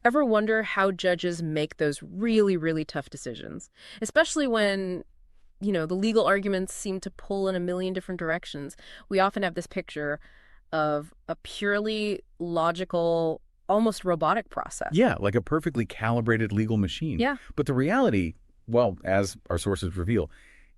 Ever wonder how judges make those really, really tough decisions? Especially when, the legal arguments seem to pull in a million different directions. We often have this picture of a purely logical, almost robotic process. Yeah, like a perfectly calibrated legal machine. Yeah. But the reality, well, as our sources reveal,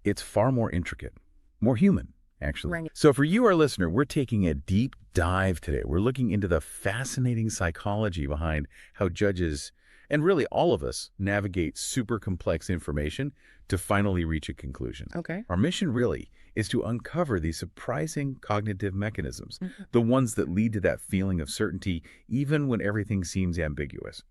it's far more intricate, more human, actually. Right. So for you, our listener, we're taking a deep dive today. We're looking into the fascinating psychology behind how judges, and really all of us, navigate super complex information to finally reach a conclusion. Okay. Our mission really is to uncover these surprising cognitive mechanisms, Mhm. the ones that lead to that feeling of certainty even when everything seems ambiguous.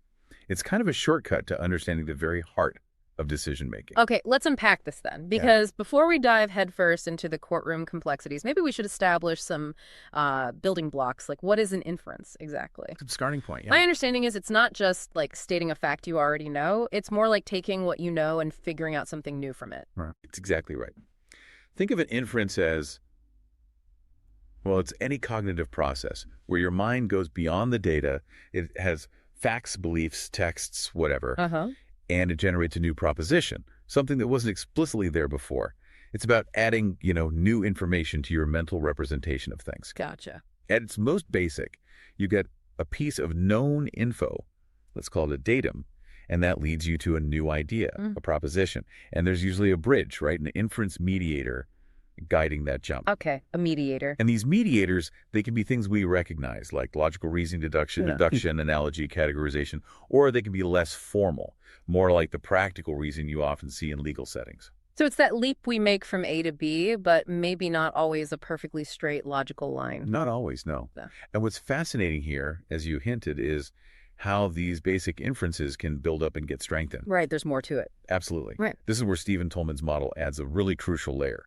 It's kind of a shortcut to understanding the very heart of decision-making. Okay, let's unpack this then, because before we dive headfirst into the courtroom complexities, maybe we should establish some building blocks, like what is an inference exactly? Good starting point, My yeah. understanding is it's not just like stating a fact you already know. It's more like taking what you know and figuring out something new from it. Right. It's exactly right. Think of an inference as, well, it's any cognitive process where your mind goes beyond the data. It has facts, beliefs, texts, whatever, Uh-huh. and it generates a new proposition, something that wasn't explicitly there before. It's about adding, new information to your mental representation of things. Gotcha. At its most basic, you get a piece of known info, let's call it a datum, and that leads you to a new idea, Mm. a proposition. And there's usually a bridge, right? An inference mediator guiding that jump. Okay, a mediator. And these mediators, they can be things we recognize, like logical reasoning, deduction, Yeah. induction, analogy, categorization, or they can be less formal, more like the practical reason you often see in legal settings. So it's that leap we make from A to B, but maybe not always a perfectly straight logical line. Not always, no. Yeah. And what's fascinating here, as you hinted, is how these basic inferences can build up and get strengthened. Right, there's more to it. Absolutely. Right. This is where Stephen Tolman's model adds a really crucial layer,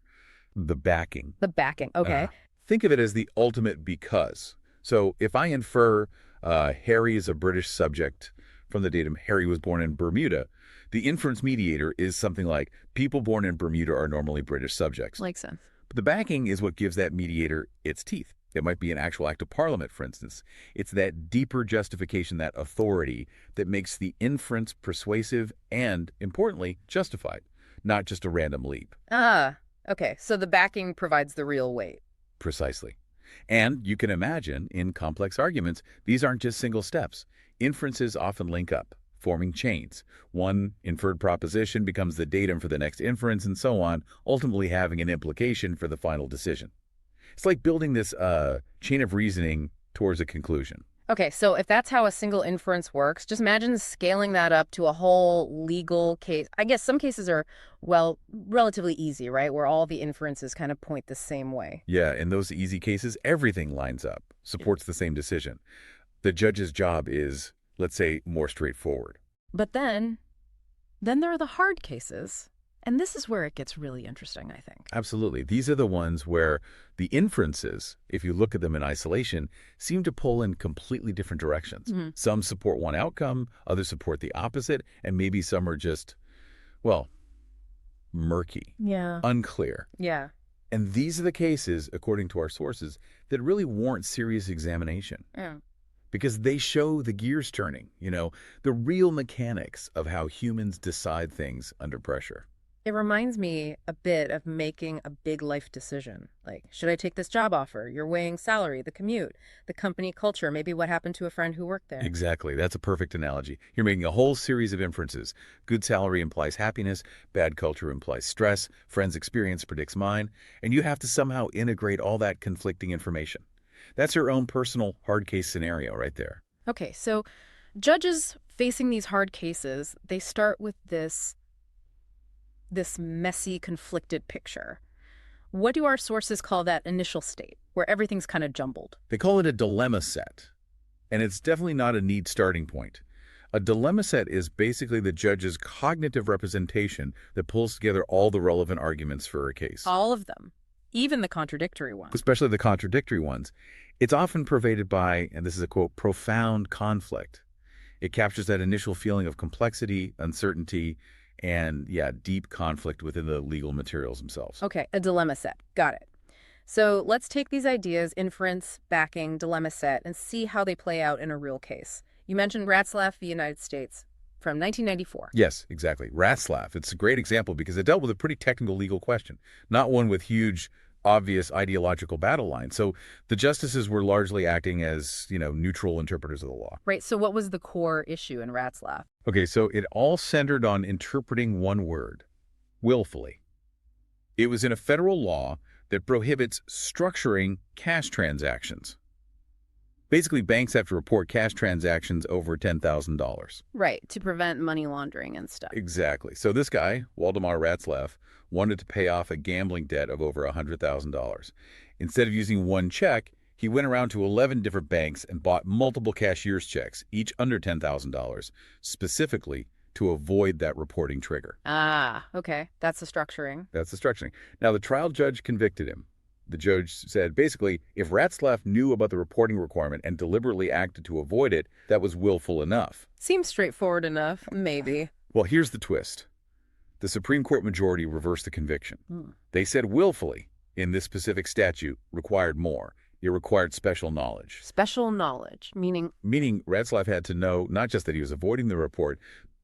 the backing. The backing. Okay. Think of it as the ultimate because. So if I infer Harry is a British subject from the datum Harry was born in Bermuda, the inference mediator is something like people born in Bermuda are normally British subjects. Makes sense. But the backing is what gives that mediator its teeth. It might be an actual act of parliament, for instance. It's that deeper justification, that authority, that makes the inference persuasive and, importantly, justified, not just a random leap. Ah, okay. So the backing provides the real weight. Precisely. And you can imagine, in complex arguments, these aren't just single steps. Inferences often link up, forming chains. One inferred proposition becomes the datum for the next inference, and so on, ultimately having an implication for the final decision. It's like building this chain of reasoning towards a conclusion. Okay, so if that's how a single inference works, just imagine scaling that up to a whole legal case. I guess some cases are, well, relatively easy, right? Where all the inferences kind of point the same way. Yeah, in those easy cases, everything lines up, supports the same decision. The judge's job is, let's say, more straightforward. But then there are the hard cases. And this is where it gets really interesting, I think. Absolutely. These are the ones where the inferences, if you look at them in isolation, seem to pull in completely different directions. Mm-hmm. Some support one outcome, others support the opposite, and maybe some are just, well, murky, Yeah. unclear. Yeah. And these are the cases, according to our sources, that really warrant serious examination. Yeah. Because they show the gears turning, the real mechanics of how humans decide things under pressure. It reminds me a bit of making a big life decision. Like, should I take this job offer? You're weighing salary, the commute, the company culture, maybe what happened to a friend who worked there. Exactly. That's a perfect analogy. You're making a whole series of inferences. Good salary implies happiness. Bad culture implies stress. Friend's experience predicts mine. And you have to somehow integrate all that conflicting information. That's your own personal hard case scenario right there. Okay, so judges facing these hard cases, they start with this messy, conflicted picture. What do our sources call that initial state, where everything's kind of jumbled? They call it a dilemma set. And it's definitely not a neat starting point. A dilemma set is basically the judge's cognitive representation that pulls together all the relevant arguments for a case. All of them, even the contradictory ones. Especially the contradictory ones. It's often pervaded by, and this is a quote, profound conflict. It captures that initial feeling of complexity, uncertainty, and, deep conflict within the legal materials themselves. Okay, a dilemma set. Got it. So let's take these ideas, inference, backing, dilemma set, and see how they play out in a real case. You mentioned Ratzlaff v. United States from 1994. Yes, exactly. Ratzlaff. It's a great example because it dealt with a pretty technical legal question, not one with huge, obvious ideological battle lines. So the justices were largely acting as, neutral interpreters of the law. Right, so what was the core issue in Ratzlaff? Okay, so it all centered on interpreting one word, willfully. It was in a federal law that prohibits structuring cash transactions. Basically, banks have to report cash transactions over $10,000. Right, to prevent money laundering and stuff. Exactly. So this guy, Waldemar Ratzlaff, wanted to pay off a gambling debt of over $100,000. Instead of using one check, he went around to 11 different banks and bought multiple cashier's checks, each under $10,000, specifically to avoid that reporting trigger. Ah, okay. That's the structuring. That's the structuring. Now, the trial judge convicted him. The judge said, basically, if Ratzlaff knew about the reporting requirement and deliberately acted to avoid it, that was willful enough. Seems straightforward enough, maybe. Well, here's the twist. The Supreme Court majority reversed the conviction. They said willfully, in this specific statute, required more. It required special knowledge. Special knowledge, meaning? Meaning Ratzlaff had to know not just that he was avoiding the report,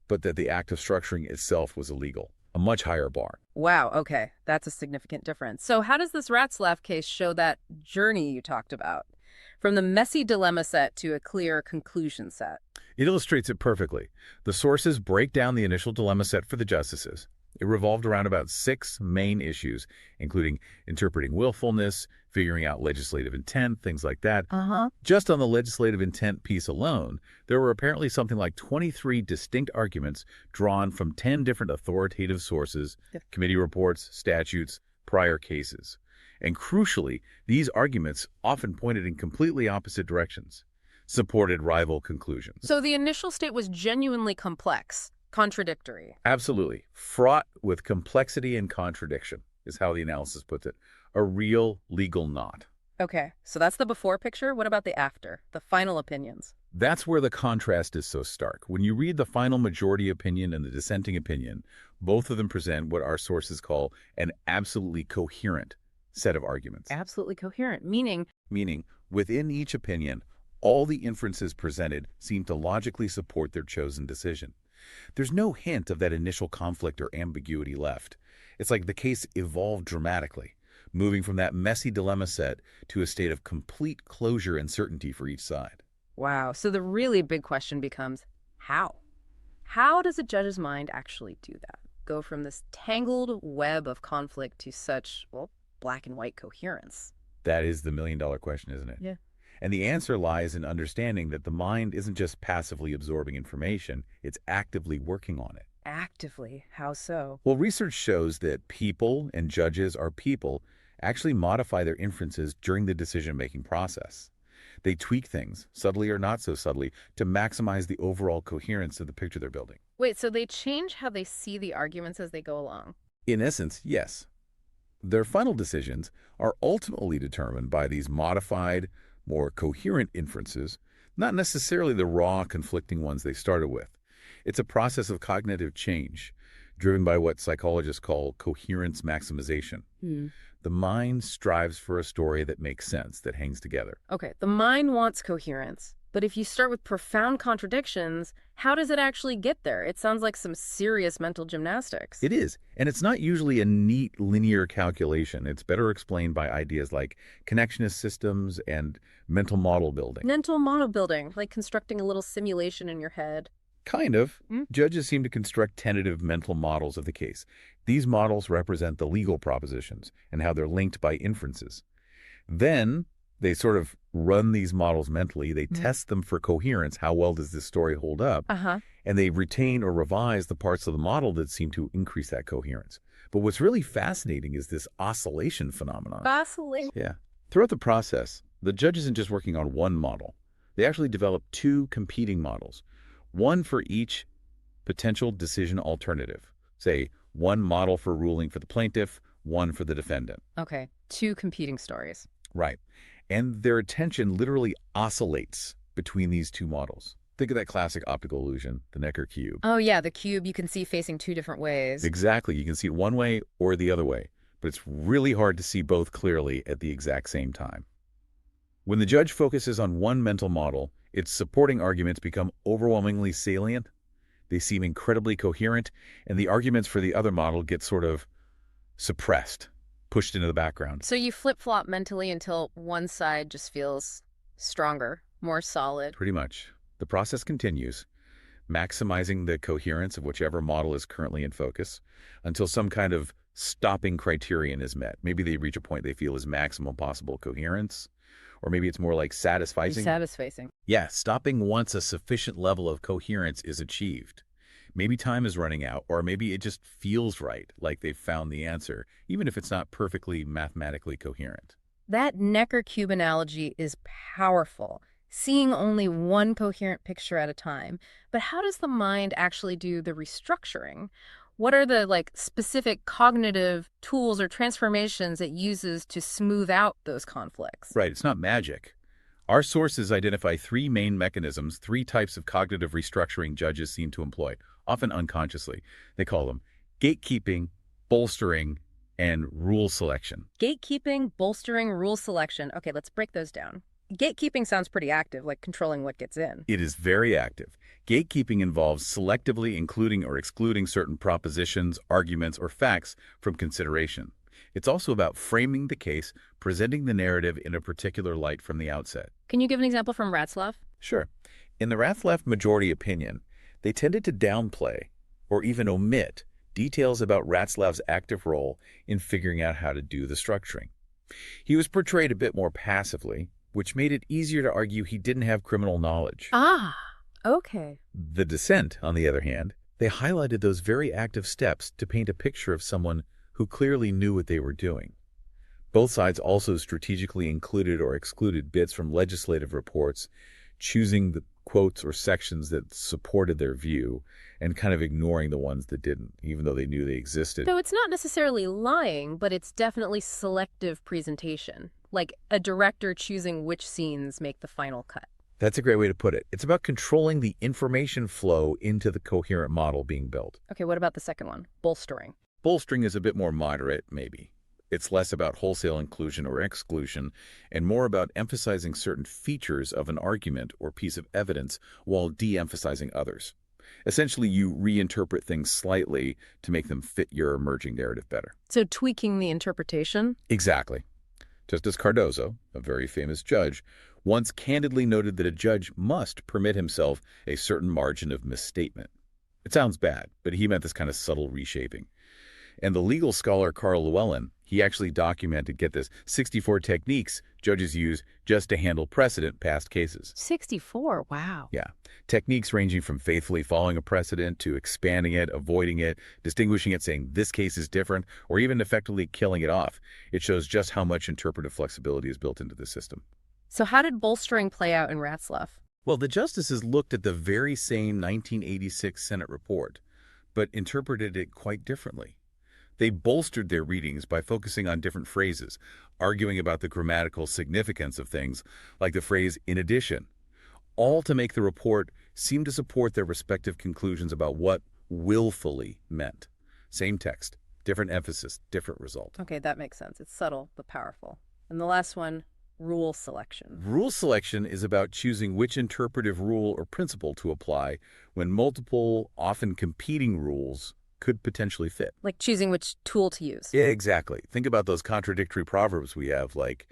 but that the act of structuring itself was illegal. A much higher bar. Wow, okay. That's a significant difference. So how does this Ratzlaff case show that journey you talked about? From the messy dilemma set to a clear conclusion set. It illustrates it perfectly. The sources break down the initial dilemma set for the justices. It revolved around about 6 main issues, including interpreting willfulness, figuring out legislative intent, things like that. Just on the legislative intent piece alone, there were apparently something like 23 distinct arguments drawn from 10 different authoritative sources, committee reports, statutes, prior cases. And crucially, these arguments often pointed in completely opposite directions, supported rival conclusions. So the initial state was genuinely complex. Contradictory. Absolutely. Fraught with complexity and contradiction is how the analysis puts it. A real legal knot. Okay, so that's the before picture. What about the after, the final opinions? That's where the contrast is so stark. When you read the final majority opinion and the dissenting opinion, both of them present what our sources call an absolutely coherent set of arguments. Absolutely coherent, meaning? Meaning, within each opinion, all the inferences presented seem to logically support their chosen decision. There's no hint of that initial conflict or ambiguity left. It's like the case evolved dramatically, moving from that messy dilemma set to a state of complete closure and certainty for each side. Wow, so the really big question becomes, how? How does a judge's mind actually do that? Go from this tangled web of conflict to such, well, black and white coherence? That is the million-dollar question, isn't it? Yeah. And the answer lies in understanding that the mind isn't just passively absorbing information, it's actively working on it. Actively? How so? Well, research shows that people, and judges are people, actually modify their inferences during the decision-making process. They tweak things, subtly or not so subtly, to maximize the overall coherence of the picture they're building. Wait, so they change how they see the arguments as they go along? In essence, yes. Their final decisions are ultimately determined by these modified, more coherent inferences, not necessarily the raw, conflicting ones they started with. It's a process of cognitive change, driven by what psychologists call coherence maximization. The mind strives for a story that makes sense, that hangs together. Okay, the mind wants coherence. But if you start with profound contradictions, how does it actually get there? It sounds like some serious mental gymnastics. It is, and it's not usually a neat linear calculation. It's better explained by ideas like connectionist systems and mental model building. Mental model building, like constructing a little simulation in your head. Kind of. Judges seem to construct tentative mental models of the case. These models represent the legal propositions and how they're linked by inferences. Then they sort of run these models mentally. They test them for coherence. How well does this story hold up? And they retain or revise the parts of the model that seem to increase that coherence. But what's really fascinating is this oscillation phenomenon. Oscillation? Yeah. Throughout the process, the judge isn't just working on one model. They actually develop 2 competing models, one for each potential decision alternative. Say, one model for ruling for the plaintiff, one for the defendant. Okay, 2 competing stories. Right. And their attention literally oscillates between these 2 models. Think of that classic optical illusion, the Necker cube. Oh yeah, the cube you can see facing 2 different ways. Exactly. You can see it one way or the other way, but it's really hard to see both clearly at the exact same time. When the judge focuses on one mental model, Its supporting arguments become overwhelmingly salient, they seem incredibly coherent, and the arguments for the other model get sort of suppressed, pushed into the background. So you flip-flop mentally until one side just feels stronger, more solid. Pretty much. The process continues, maximizing the coherence of whichever model is currently in focus until some kind of stopping criterion is met. Maybe they reach a point they feel is maximum possible coherence, or maybe it's more like satisficing. Satisficing. Yeah, stopping once a sufficient level of coherence is achieved. Maybe time is running out, or maybe it just feels right, like they've found the answer, even if it's not perfectly mathematically coherent. That Necker cube analogy is powerful, seeing only one coherent picture at a time. But how does the mind actually do the restructuring? What are the specific cognitive tools or transformations it uses to smooth out those conflicts? Right, it's not magic. Our sources identify three main mechanisms, three types of cognitive restructuring judges seem to employ, often unconsciously. They call them gatekeeping, bolstering, and rule selection. Gatekeeping, bolstering, rule selection. Okay, let's break those down. Gatekeeping sounds pretty active, like controlling what gets in. It is very active. Gatekeeping involves selectively including or excluding certain propositions, arguments, or facts from consideration. It's also about framing the case, presenting the narrative in a particular light from the outset. Can you give an example from Ratzlaff? Sure. In the Ratzlaff majority opinion, they tended to downplay or even omit details about Ratzlaff's active role in figuring out how to do the structuring. He was portrayed a bit more passively, which made it easier to argue he didn't have criminal knowledge. Ah, okay. The dissent, on the other hand, they highlighted those very active steps to paint a picture of someone who clearly knew what they were doing. Both sides also strategically included or excluded bits from legislative reports, choosing the quotes or sections that supported their view and kind of ignoring the ones that didn't, even though they knew they existed. So it's not necessarily lying, but it's definitely selective presentation, like a director choosing which scenes make the final cut. That's a great way to put it. It's about controlling the information flow into the coherent model being built. Okay, what about the second one? Bolstering. Bolstering is a bit more moderate, maybe. It's less about wholesale inclusion or exclusion and more about emphasizing certain features of an argument or piece of evidence while de-emphasizing others. Essentially, you reinterpret things slightly to make them fit your emerging narrative better. So tweaking the interpretation? Exactly. Justice Cardozo, a very famous judge, once candidly noted that a judge must permit himself a certain margin of misstatement. It sounds bad, but he meant this kind of subtle reshaping. And the legal scholar Carl Llewellyn, he actually documented, get this, 64 techniques judges use just to handle precedent past cases. 64, wow. Yeah. Techniques ranging from faithfully following a precedent to expanding it, avoiding it, distinguishing it, saying this case is different, or even effectively killing it off. It shows just how much interpretive flexibility is built into the system. So how did bolstering play out in Ratzlaff? Well, the justices looked at the very same 1986 Senate report, but interpreted it quite differently. They bolstered their readings by focusing on different phrases, arguing about the grammatical significance of things, like the phrase "in addition," all to make the report seem to support their respective conclusions about what willfully meant. Same text, different emphasis, different result. Okay, that makes sense. It's subtle but powerful. And the last one, rule selection. Rule selection is about choosing which interpretive rule or principle to apply when multiple, often competing rules could potentially fit. Like choosing which tool to use. Yeah, exactly. Think about those contradictory proverbs we have, like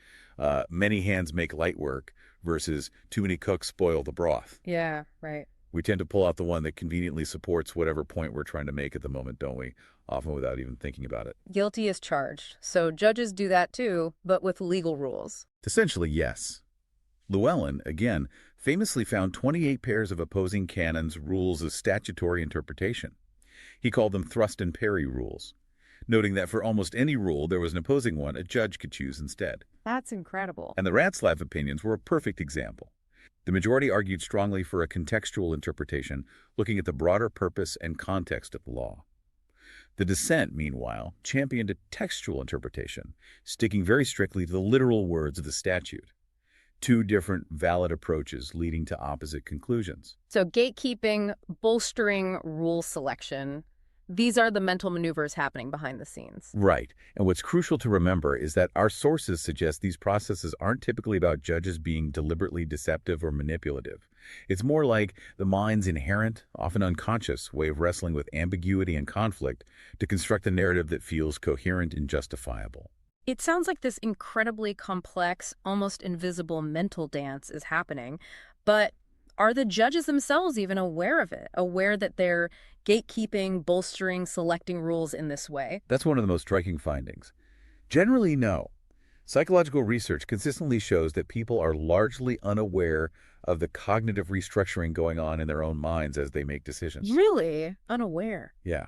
many hands make light work versus too many cooks spoil the broth. Yeah, right. We tend to pull out the one that conveniently supports whatever point we're trying to make at the moment, don't we? Often without even thinking about it. Guilty as charged. So judges do that too, but with legal rules. Essentially, yes. Llewellyn, again, famously found 28 pairs of opposing canons rules of statutory interpretation. He called them thrust and parry rules, noting that for almost any rule there was an opposing one a judge could choose instead. That's incredible. And the Ratzlaff opinions were a perfect example. The majority argued strongly for a contextual interpretation, looking at the broader purpose and context of the law. The dissent, meanwhile, championed a textual interpretation, sticking very strictly to the literal words of the statute. Two different valid approaches leading to opposite conclusions. So gatekeeping, bolstering, rule selection. These are the mental maneuvers happening behind the scenes. Right. And what's crucial to remember is that our sources suggest these processes aren't typically about judges being deliberately deceptive or manipulative. It's more like the mind's inherent, often unconscious, way of wrestling with ambiguity and conflict to construct a narrative that feels coherent and justifiable. It sounds like this incredibly complex, almost invisible mental dance is happening, but are the judges themselves even aware of it, aware that they're gatekeeping, bolstering, selecting rules in this way? That's one of the most striking findings. Generally, no. Psychological research consistently shows that people are largely unaware of the cognitive restructuring going on in their own minds as they make decisions. Really? Unaware. Yeah.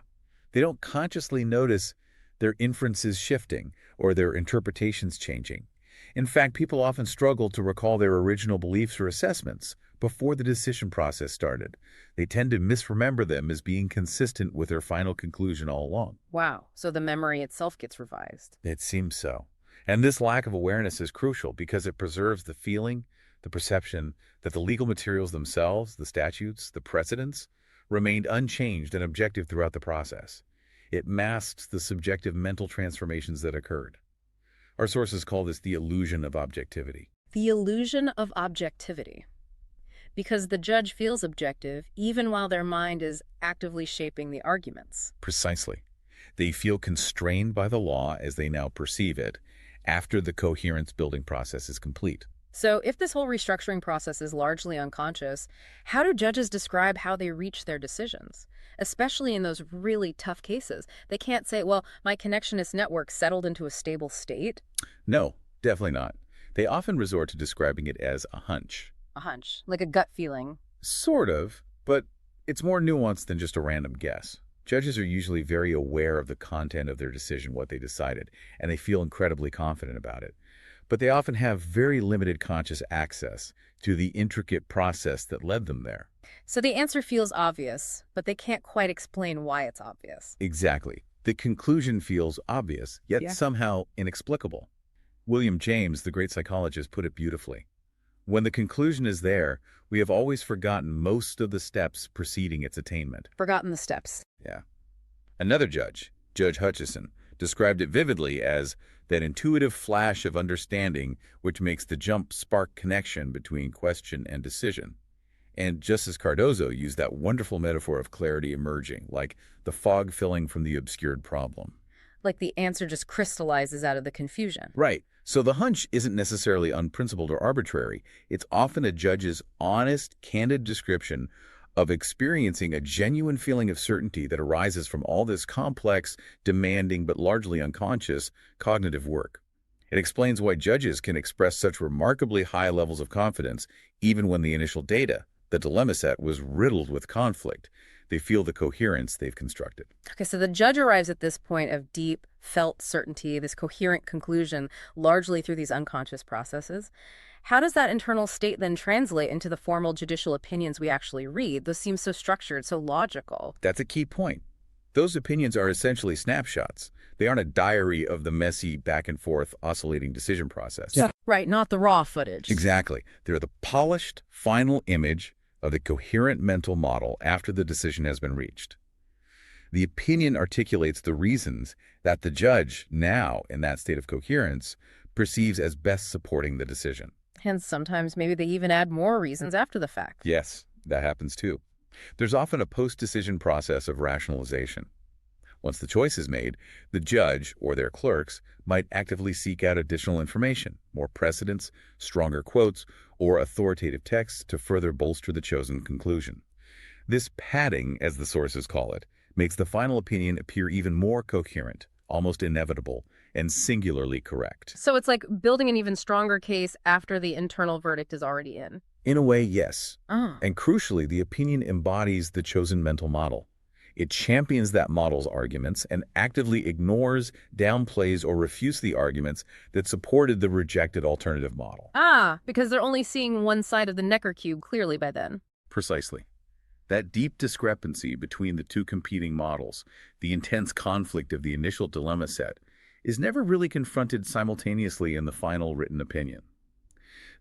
They don't consciously notice their inferences shifting or their interpretations changing. In fact, people often struggle to recall their original beliefs or assessments before the decision process started. They tend to misremember them as being consistent with their final conclusion all along. Wow. So the memory itself gets revised. It seems so. And this lack of awareness is crucial because it preserves the feeling, the perception that the legal materials themselves, the statutes, the precedents, remained unchanged and objective throughout the process. It masks the subjective mental transformations that occurred. Our sources call this the illusion of objectivity. The illusion of objectivity. Because the judge feels objective even while their mind is actively shaping the arguments. Precisely. They feel constrained by the law as they now perceive it after the coherence-building process is complete. So if this whole restructuring process is largely unconscious, how do judges describe how they reach their decisions? Especially in those really tough cases. They can't say, well, my connectionist network settled into a stable state. No, definitely not. They often resort to describing it as a hunch. A hunch, like a gut feeling. Sort of, but it's more nuanced than just a random guess. Judges are usually very aware of the content of their decision, what they decided, and they feel incredibly confident about it. But they often have very limited conscious access to the intricate process that led them there. So the answer feels obvious, but they can't quite explain why it's obvious. Exactly. The conclusion feels obvious, yet somehow inexplicable. William James, the great psychologist, put it beautifully. When the conclusion is there, we have always forgotten most of the steps preceding its attainment. Forgotten the steps. Yeah. Another judge, Judge Hutchison, described it vividly as that intuitive flash of understanding which makes the jump spark connection between question and decision. And Justice Cardozo used that wonderful metaphor of clarity emerging, like the fog filling from the obscured problem. Like the answer just crystallizes out of the confusion. Right. So the hunch isn't necessarily unprincipled or arbitrary. It's often a judge's honest, candid description of experiencing a genuine feeling of certainty that arises from all this complex, demanding, but largely unconscious cognitive work. It explains why judges can express such remarkably high levels of confidence even when the initial data, the dilemma set, was riddled with conflict. They feel the coherence they've constructed. Okay, so the judge arrives at this point of deep, felt certainty, this coherent conclusion, largely through these unconscious processes. How does that internal state then translate into the formal judicial opinions we actually read? Those seem so structured, so logical. That's a key point. Those opinions are essentially snapshots. They aren't a diary of the messy, back-and-forth, oscillating decision process. Yeah. Right, not the raw footage. Exactly. They're the polished, final image of the coherent mental model after the decision has been reached. The opinion articulates the reasons that the judge, now in that state of coherence, perceives as best supporting the decision. And sometimes maybe they even add more reasons after the fact. Yes, that happens too. There's often a post-decision process of rationalization. Once the choice is made, the judge or their clerks might actively seek out additional information, more precedents, stronger quotes, or authoritative texts to further bolster the chosen conclusion. This padding, as the sources call it, makes the final opinion appear even more coherent, almost inevitable, and singularly correct. So it's like building an even stronger case after the internal verdict is already in. In a way, yes. Oh. And crucially, the opinion embodies the chosen mental model. It champions that model's arguments and actively ignores, downplays, or refutes the arguments that supported the rejected alternative model. Ah, because they're only seeing one side of the Necker cube clearly by then. Precisely. That deep discrepancy between the two competing models, the intense conflict of the initial dilemma set, is never really confronted simultaneously in the final written opinion.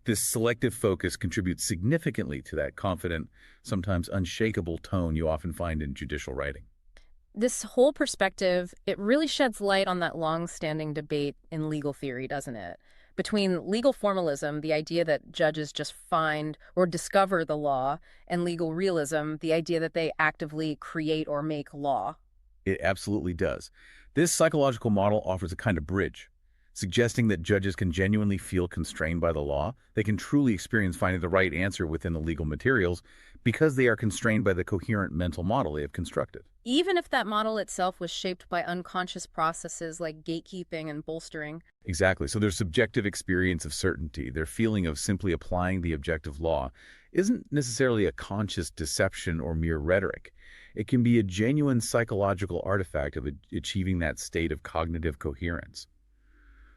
This selective focus contributes significantly to that confident, sometimes unshakable tone you often find in judicial writing. This whole perspective, it really sheds light on that long-standing debate in legal theory, doesn't it? Between legal formalism, the idea that judges just find or discover the law, and legal realism, the idea that they actively create or make law. It absolutely does. This psychological model offers a kind of bridge, suggesting that judges can genuinely feel constrained by the law. They can truly experience finding the right answer within the legal materials because they are constrained by the coherent mental model they have constructed. Even if that model itself was shaped by unconscious processes like gatekeeping and bolstering. Exactly. So their subjective experience of certainty, their feeling of simply applying the objective law, isn't necessarily a conscious deception or mere rhetoric. It can be a genuine psychological artifact of achieving that state of cognitive coherence.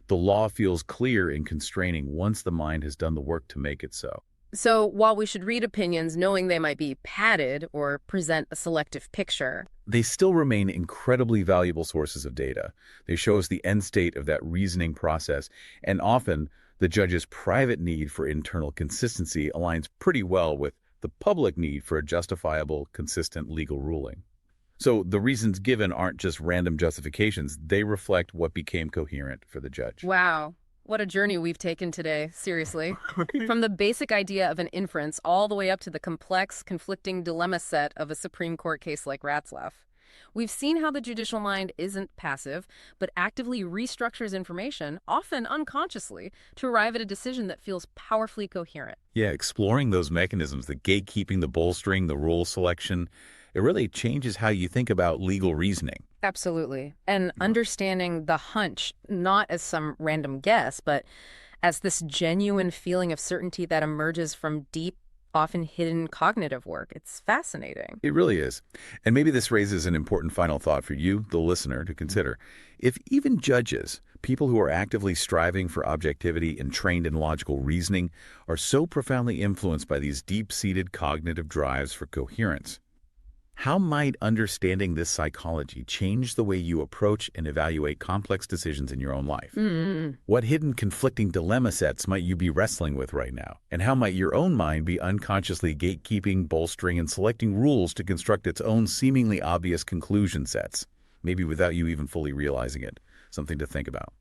The law feels clear and constraining once the mind has done the work to make it so. So while we should read opinions knowing they might be padded or present a selective picture, They still remain incredibly valuable sources of data. They show us the end state of that reasoning process, and often the judge's private need for internal consistency aligns pretty well with the public need for a justifiable, consistent legal ruling. So the reasons given aren't just random justifications, they reflect what became coherent for the judge. wow, what a journey we've taken today, seriously. From the basic idea of an inference all the way up to the complex, conflicting dilemma set of a Supreme Court case like Ratzlaff. We've seen how the judicial mind isn't passive, but actively restructures information, often unconsciously, to arrive at a decision that feels powerfully coherent. Yeah, exploring those mechanisms, the gatekeeping, the bolstering, the rule selection, it really changes how you think about legal reasoning. Absolutely. And understanding the hunch, not as some random guess, but as this genuine feeling of certainty that emerges from deep, often hidden cognitive work. It's fascinating. It really is. And maybe this raises an important final thought for you, the listener, to consider. If even judges, people who are actively striving for objectivity and trained in logical reasoning, are so profoundly influenced by these deep-seated cognitive drives for coherence, how might understanding this psychology change the way you approach and evaluate complex decisions in your own life? What hidden conflicting dilemma sets might you be wrestling with right now? And how might your own mind be unconsciously gatekeeping, bolstering, and selecting rules to construct its own seemingly obvious conclusion sets, maybe without you even fully realizing it? Something to think about.